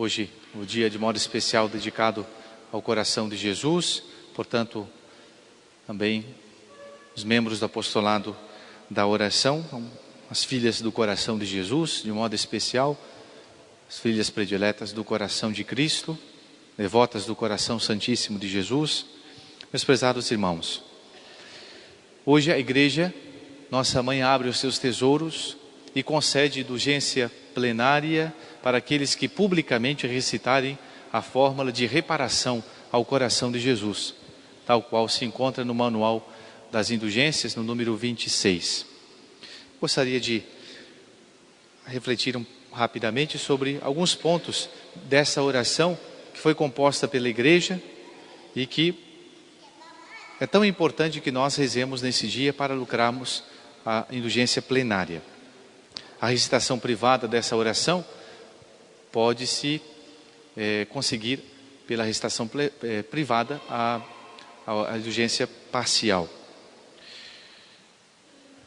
Hoje, o dia de modo especial dedicado ao coração de Jesus, portanto, também os membros do apostolado da oração, as filhas do coração de Jesus, de modo especial, as filhas prediletas do coração de Cristo, devotas do coração santíssimo de Jesus. Meus prezados irmãos, hoje a igreja, nossa mãe, abre os seus tesouros e concede indulgência plenária para aqueles que publicamente recitarem a fórmula de reparação ao coração de Jesus, tal qual se encontra no manual das indulgências, no número 26. Gostaria de refletir rapidamente sobre alguns pontos dessa oração que foi composta pela igreja e que é tão importante que nós rezemos nesse dia para lucrarmos a indulgência plenária. A recitação privada dessa oração pode-se conseguir pela recitação privada a indulgência parcial.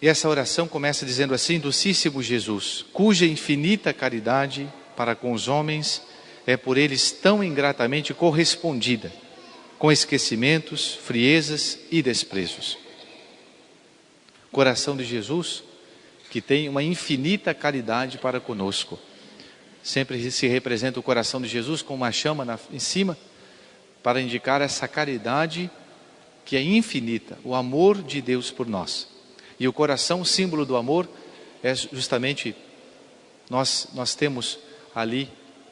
E essa oração começa dizendo assim: Docíssimo Jesus, cuja infinita caridade para com os homens é por eles tão ingratamente correspondida, com esquecimentos, friezas e desprezos. Coração de Jesus, que tem uma infinita caridade para conosco. Sempre se representa o coração de Jesus com uma chama em cima, para indicar essa caridade que é infinita, o amor de Deus por nós. E o coração, o símbolo do amor, é justamente, nós temos ali,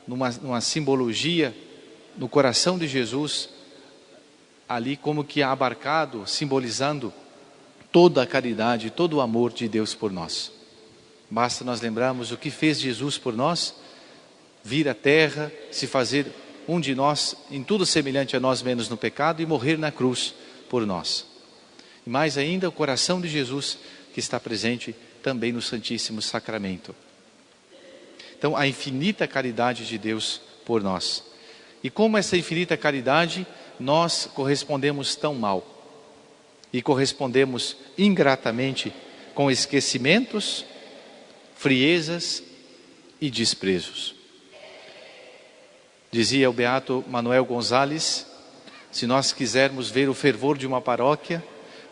numa simbologia, no coração de Jesus, ali como que abarcado, simbolizando toda a caridade, todo o amor de Deus por nós. Basta nós lembrarmos o que fez Jesus por nós, vir à terra, se fazer um de nós, em tudo semelhante a nós, menos no pecado, e morrer na cruz por nós. E mais ainda, o coração de Jesus, que está presente também no Santíssimo Sacramento. Então, a infinita caridade de Deus por nós. E como essa infinita caridade, nós correspondemos tão mal. E correspondemos ingratamente com esquecimentos, friezas e desprezos. Dizia o beato Manuel Gonzalez: se nós quisermos ver o fervor de uma paróquia,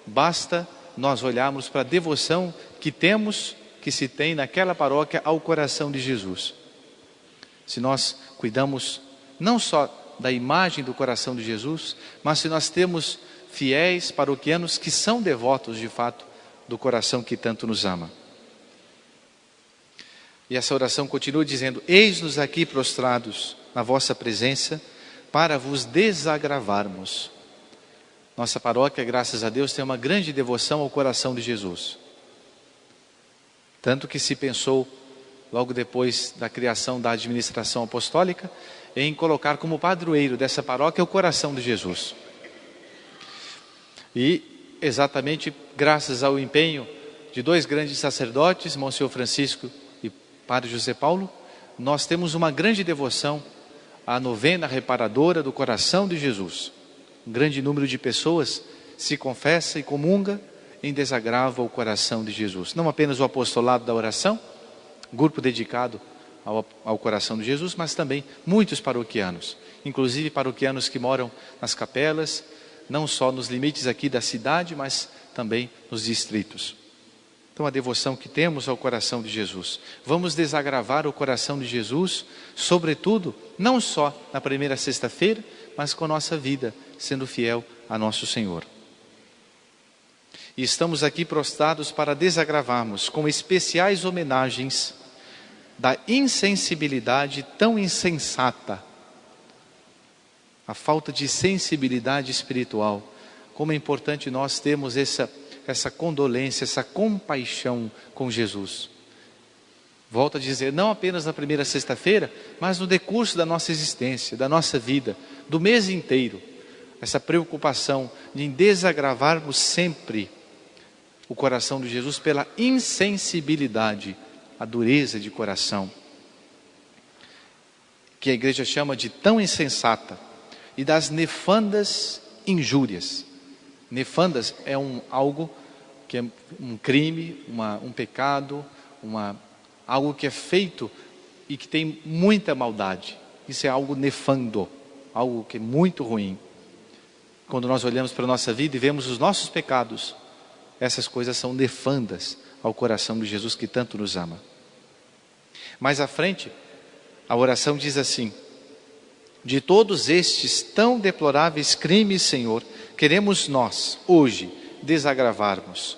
basta nós olharmos para a devoção que se tem naquela paróquia ao coração de Jesus. Se nós cuidamos não só da imagem do coração de Jesus, mas se nós temos fiéis paroquianos que são devotos de fato do coração que tanto nos ama. E essa oração continua dizendo: eis-nos aqui prostrados na vossa presença para vos desagravarmos. Nossa paróquia, graças a Deus, tem uma grande devoção ao coração de Jesus. Tanto que se pensou, logo depois da criação da administração apostólica, em colocar como padroeiro dessa paróquia o coração de Jesus. E exatamente graças ao empenho de dois grandes sacerdotes, Monsenhor Francisco e Padre José Paulo, nós temos uma grande devoção à novena reparadora do coração de Jesus. Um grande número de pessoas se confessa e comunga em desagravo ao coração de Jesus. Não apenas o apostolado da oração, grupo dedicado ao coração de Jesus, mas também muitos paroquianos, inclusive paroquianos que moram nas capelas, não só nos limites aqui da cidade, mas também nos distritos. Então, a devoção que temos ao coração de Jesus. Vamos desagravar o coração de Jesus, sobretudo, não só na primeira sexta-feira, mas com a nossa vida, sendo fiel a nosso Senhor. E estamos aqui prostrados para desagravarmos com especiais homenagens da insensibilidade tão insensata, a falta de sensibilidade espiritual. Como é importante nós termos essa condolência, essa compaixão com Jesus. Volto a dizer, não apenas na primeira sexta-feira, mas no decurso da nossa existência, da nossa vida, do mês inteiro. Essa preocupação de desagravarmos sempre o coração de Jesus pela insensibilidade, a dureza de coração, que a igreja chama de tão insensata, e das nefandas injúrias. Nefandas é algo que é um crime, um pecado, algo que é feito e que tem muita maldade. Isso é algo nefando, algo que é muito ruim. Quando nós olhamos para a nossa vida e vemos os nossos pecados, essas coisas são nefandas ao coração de Jesus que tanto nos ama. Mais à frente, a oração diz assim: de todos estes tão deploráveis crimes, Senhor, queremos nós, hoje, desagravarmos.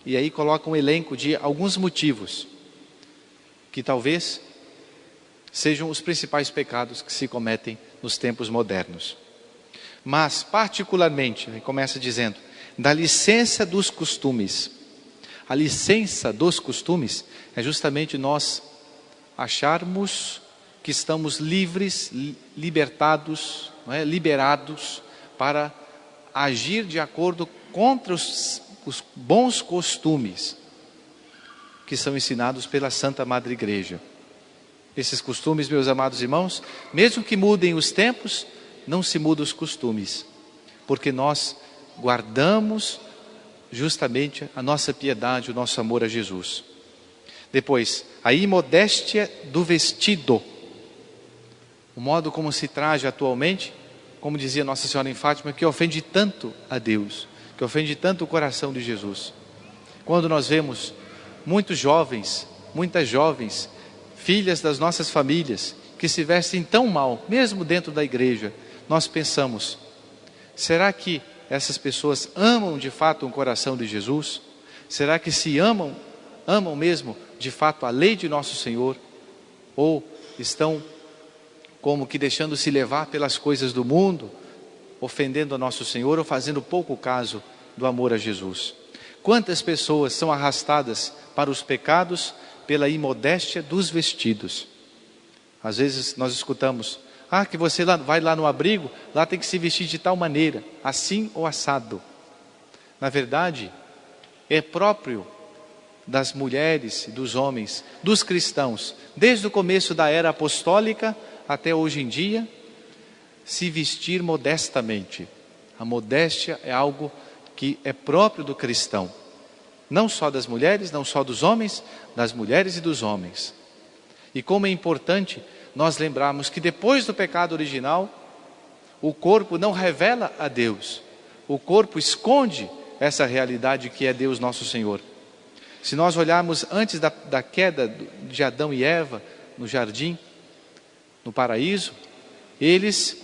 E aí coloca um elenco de alguns motivos, que talvez sejam os principais pecados que se cometem nos tempos modernos. Mas, particularmente, ele começa dizendo, da licença dos costumes. A licença dos costumes é justamente nós acharmos que estamos livres, libertados, não é? Liberados para agir de acordo contra os bons costumes que são ensinados pela Santa Madre Igreja. Esses costumes, meus amados irmãos, mesmo que mudem os tempos, não se mudam os costumes, porque nós guardamos justamente a nossa piedade, o nosso amor a Jesus. Depois, a imodéstia do vestido. O modo como se traje atualmente, como dizia Nossa Senhora em Fátima, que ofende tanto a Deus, que ofende tanto o coração de Jesus. Quando nós vemos muitas jovens, filhas das nossas famílias, que se vestem tão mal, mesmo dentro da igreja, nós pensamos, será que essas pessoas amam de fato o coração de Jesus? Será que se amam mesmo de fato a lei de nosso Senhor? Ou estão como que deixando-se levar pelas coisas do mundo, ofendendo a nosso Senhor ou fazendo pouco caso do amor a Jesus? Quantas pessoas são arrastadas para os pecados pela imodéstia dos vestidos? Às vezes nós escutamos, que você vai lá no abrigo, lá tem que se vestir de tal maneira, assim ou assado. Na verdade, é próprio das mulheres e dos homens, dos cristãos, desde o começo da era apostólica até hoje em dia, se vestir modestamente. A modéstia é algo que é próprio do cristão, não só das mulheres, não só dos homens, das mulheres e dos homens. E como é importante nós lembrarmos que depois do pecado original, o corpo não revela a Deus, o corpo esconde essa realidade que é Deus nosso Senhor. Se nós olharmos antes da queda de Adão e Eva no jardim, no paraíso, eles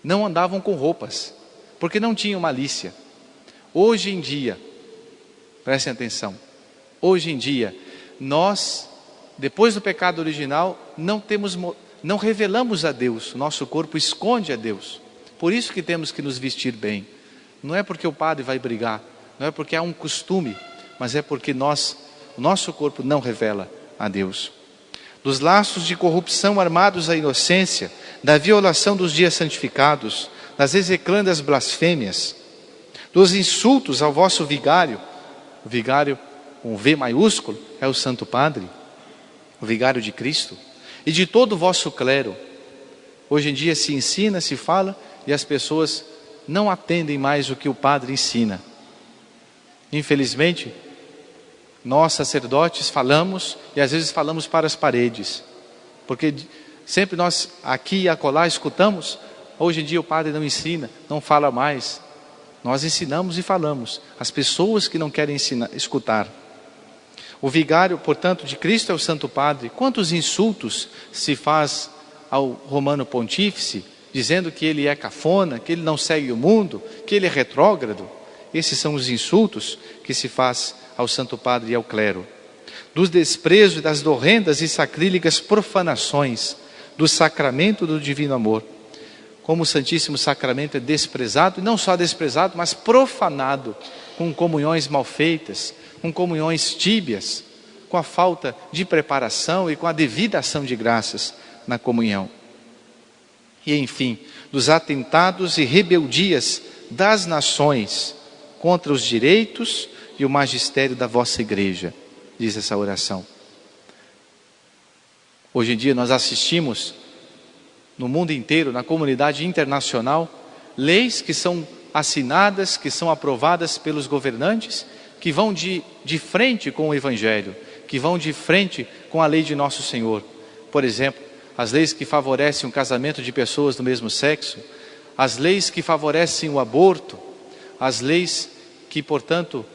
não andavam com roupas, porque não tinham malícia. Hoje em dia, prestem atenção, hoje em dia, nós, depois do pecado original, não revelamos a Deus, nosso corpo esconde a Deus. Por isso que temos que nos vestir bem. Não é porque o padre vai brigar, não é porque há um costume, mas é porque o nosso corpo não revela a Deus. Dos laços de corrupção armados à inocência, da violação dos dias santificados, das execrandas blasfêmias, dos insultos ao vosso vigário. O vigário, com V maiúsculo, é o Santo Padre, o vigário de Cristo, e de todo o vosso clero. Hoje em dia se ensina, se fala, e as pessoas não atendem mais o que o padre ensina. Infelizmente, nós sacerdotes falamos, e às vezes falamos para as paredes, porque sempre nós aqui e acolá escutamos, hoje em dia o padre não ensina, não fala mais. Nós ensinamos e falamos, as pessoas que não querem escutar. O vigário, portanto, de Cristo é o Santo Padre. Quantos insultos se faz ao Romano Pontífice, dizendo que ele é cafona, que ele não segue o mundo, que ele é retrógrado? Esses são os insultos que se faz ao Santo Padre e ao clero. Dos desprezos e das horrendas e sacrílegas profanações do sacramento do divino amor. Como o Santíssimo Sacramento é desprezado, e não só desprezado, mas profanado, com comunhões mal feitas, com comunhões tíbias, com a falta de preparação e com a devida ação de graças na comunhão. E enfim, dos atentados e rebeldias das nações contra os direitos e o magistério da vossa igreja, diz essa oração. Hoje em dia nós assistimos no mundo inteiro, na comunidade internacional, leis que são assinadas, que são aprovadas pelos governantes, que vão de frente com o Evangelho, que vão de frente com a lei de nosso Senhor. Por exemplo, as leis que favorecem o casamento de pessoas do mesmo sexo, as leis que favorecem o aborto, as leis que, portanto,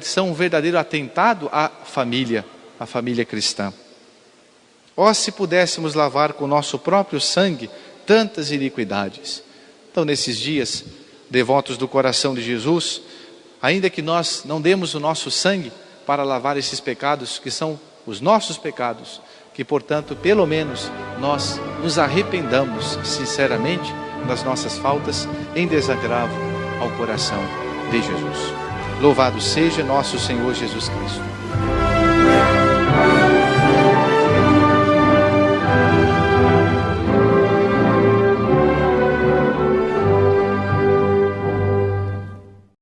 são um verdadeiro atentado à família cristã. Ó, se pudéssemos lavar com o nosso próprio sangue tantas iniquidades. Então, nesses dias, devotos do coração de Jesus, ainda que nós não demos o nosso sangue para lavar esses pecados, que são os nossos pecados, que, portanto, pelo menos nós nos arrependamos sinceramente das nossas faltas em desagravo ao coração de Jesus. Louvado seja nosso Senhor Jesus Cristo.